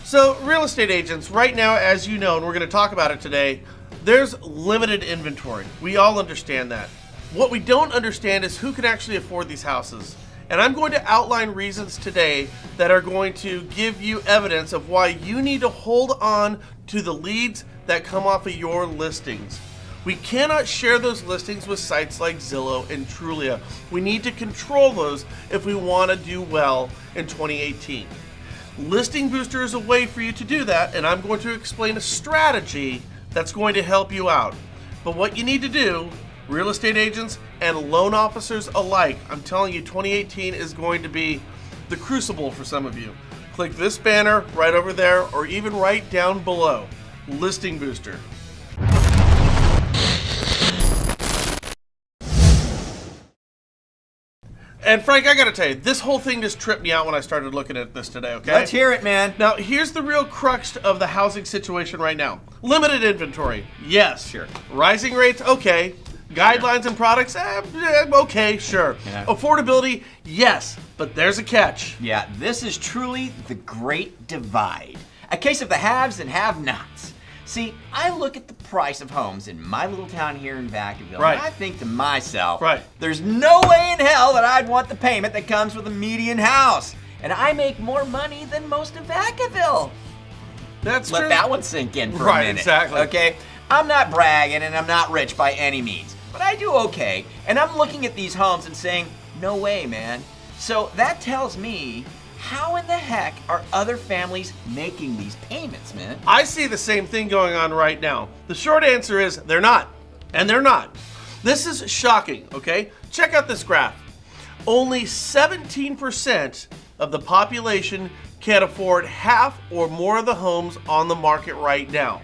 So real estate agents, right now, as you know, and we're going to talk about it today, there's limited inventory. We all understand that. What we don't understand is who can actually afford these houses. And I'm going to outline reasons today that are going to give you evidence of why you need to hold on to the leads that come off of your listings. We cannot share those listings with sites like Zillow and Trulia. We need to control those if we want to do well in 2018. Listing Booster is a way for you to do that, and I'm going to explain a strategy that's going to help you out. But what you need to do, real estate agents and loan officers alike, I'm telling you, 2018 is going to be the crucible for some of you. Click this banner right over there, or even right down below. Listing Booster. And Frank, I gotta tell you, this whole thing just tripped me out when I started looking at this today, okay? Let's hear it, man. Now, here's the real crux of the housing situation right now. Limited inventory, yes. Sure. Rising rates, okay. Guidelines and products, okay, sure. Yeah. Affordability, yes, but there's a catch. Yeah, this is truly the great divide. A case of the haves and have-nots. See, I look at the price of homes in my little town here in Vacaville, Right. and I think to myself, Right. there's no way in hell that I'd want the payment that comes with a median house. And I make more money than most of Vacaville. That's Let true. that one sink in for a Right, minute. exactly. Okay? I'm not bragging and I'm not rich by any means, but I do okay. And I'm looking at these homes and saying, no way, man. So that tells me, how in the heck are other families making these payments, man? I see the same thing going on right now. The short answer is they're not. And they're not. This is shocking, okay? Check out this graph. Only 17% of the population can afford half or more of the homes on the market right now.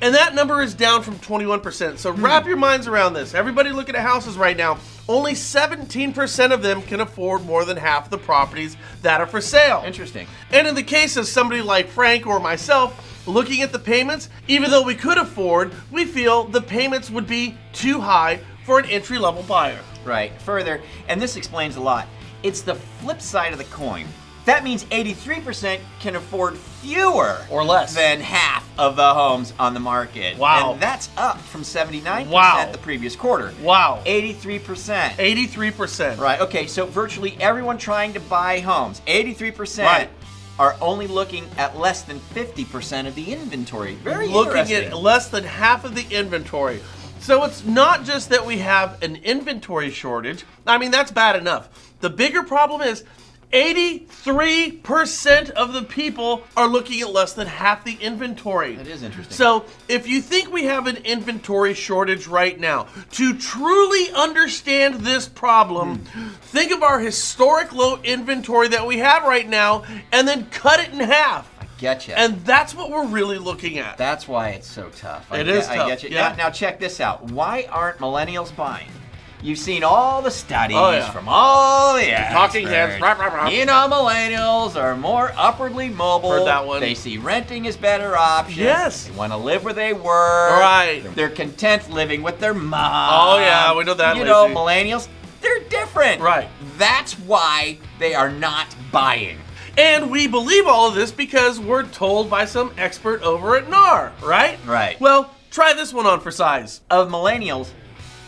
And that number is down from 21%. So wrap your minds around this. Everybody looking at houses right now, only 17% of them can afford more than half the properties that are for sale. Interesting. And in the case of somebody like Frank or myself, looking at the payments, even though we could afford, we feel the payments would be too high for an entry-level buyer. Right. Further, and this explains a lot, it's the flip side of the coin. That means 83% can afford fewer Or less than half of the homes on the market. Wow. And that's up from 79% Wow. the previous quarter. Wow. 83%. 83%. Right, okay, so virtually everyone trying to buy homes, 83%, Right. are only looking at less than 50% of the inventory. Very Looking interesting. at less than half of the inventory. So it's not just that we have an inventory shortage. I mean, that's bad enough. The bigger problem is 83% of the people are looking at less than half the inventory. That is interesting. So if you think we have an inventory shortage right now, to truly understand this problem, think of our historic low inventory that we have right now and then cut it in half. Getcha. And that's what we're really looking at. That's why it's so tough. It is I tough, get you. yeah. Now check this out. Why aren't millennials buying? You've seen all the studies Oh, yeah. from all the Talking heads. experts. Rah, rah, rah. You know, millennials are more upwardly mobile. Heard that one. They see renting as better option. Yes. They want to live where they work. Right. They're content living with their mom. Oh, yeah, we know that, You know, Lacey. millennials, they're different. Right. That's why they are not buying. And we believe all of this because we're told by some expert over at NAR, right? Right. Well, try this one on for size. Of millennials,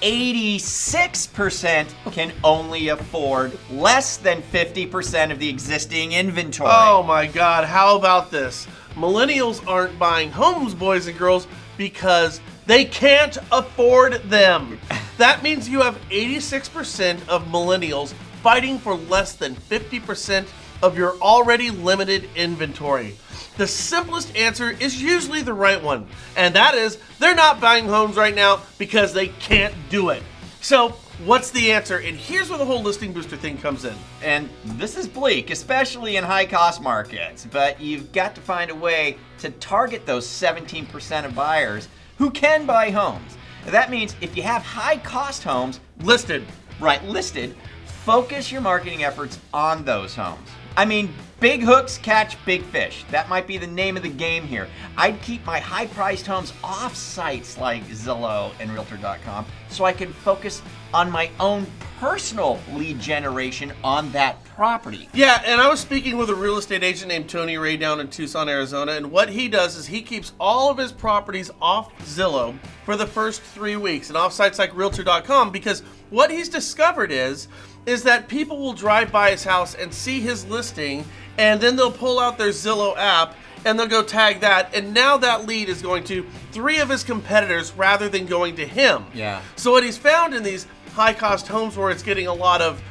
86% can only afford less than 50% of the existing inventory. Oh my God, how about this? Millennials aren't buying homes, boys and girls, because they can't afford them. That means you have 86% of millennials fighting for less than 50% of your already limited inventory. The simplest answer is usually the right one, and that is they're not buying homes right now because they can't do it. So what's the answer? And here's where the whole listing booster thing comes in. And this is bleak, especially in high-cost markets, but you've got to find a way to target those 17% of buyers who can buy homes. That means if you have high-cost homes Listed. listed, focus your marketing efforts on those homes. I mean, big hooks catch big fish. That might be the name of the game here. I'd keep my high-priced homes off sites like Zillow and Realtor.com so I can focus on my own personal lead generation on that property. Yeah, and I was speaking with a real estate agent named Tony Ray down in Tucson, Arizona, and what he does is he keeps all of his properties off Zillow for the first 3 weeks and off sites like Realtor.com, because what he's discovered is that people will drive by his house and see his listing, and then they'll pull out their Zillow app and they'll go tag that, and now that lead is going to 3 of his competitors rather than going to him. Yeah. So what he's found in these high-cost homes where it's getting a lot of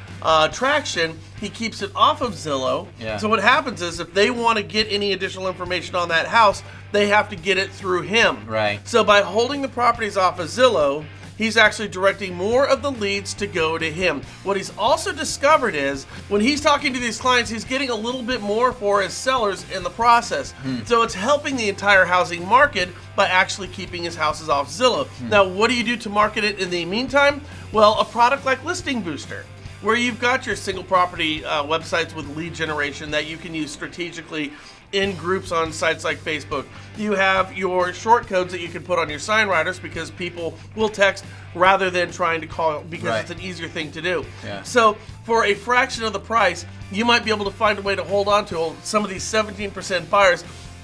traction, he keeps it off of Zillow. Yeah. So what happens is if they want to get any additional information on that house, they have to get it through him. Right. So by holding the properties off of Zillow, he's actually directing more of the leads to go to him. What he's also discovered is when he's talking to these clients, he's getting a little bit more for his sellers in the process. So it's helping the entire housing market by actually keeping his houses off Zillow. Now, what do you do to market it in the meantime? Well, a product like Listing Booster, where you've got your single property websites with lead generation that you can use strategically in groups on sites like Facebook. You have your short codes that you can put on your sign writers because people will text rather than trying to call because it's an easier thing to do. Yeah. So for a fraction of the price, you might be able to find a way to hold on to some of these 17% buyers.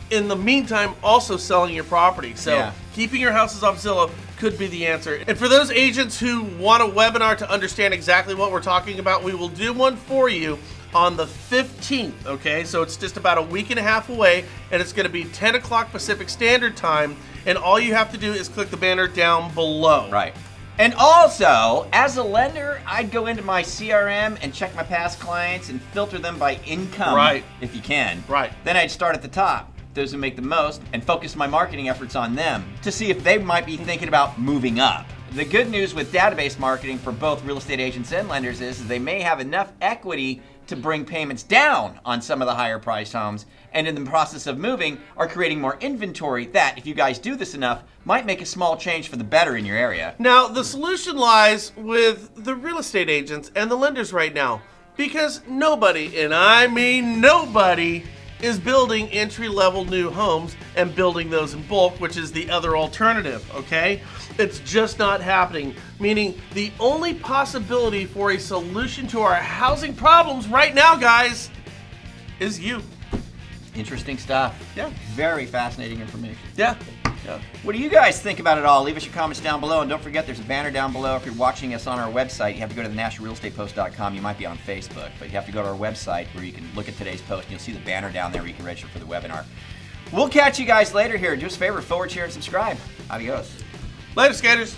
In the meantime, also selling your property. So keeping your houses off Zillow could be the answer. And for those agents who want a webinar to understand exactly what we're talking about, we will do one for you on the 15th, okay? So it's just about a week and a half away, and it's gonna be 10 o'clock Pacific Standard Time, and all you have to do is click the banner down below. Right. And also, as a lender, I'd go into my CRM and check my past clients and filter them by income, if you can. Right. Then I'd start at the top, those who make the most, and focus my marketing efforts on them to see if they might be thinking about moving up. The good news with database marketing for both real estate agents and lenders is they may have enough equity to bring payments down on some of the higher priced homes, and in the process of moving are creating more inventory that, if you guys do this enough, might make a small change for the better in your area. Now, the solution lies with the real estate agents and the lenders right now, because nobody, and I mean nobody, is building entry-level new homes and building those in bulk, which is the other alternative, okay? It's just not happening, meaning the only possibility for a solution to our housing problems right now, guys, is you. Interesting stuff. Yeah. Very fascinating information. Yeah. What do you guys think about it all? Leave us your comments down below, and don't forget there's a banner down below. If you're watching us on our website, you have to go to the nationalrealestatepost.com. You might be on Facebook, but you have to go to our website where you can look at today's post, and you'll see the banner down there where you can register for the webinar. We'll catch you guys later here. Do us a favor, forward, share, and subscribe. Adios. Later, skaters.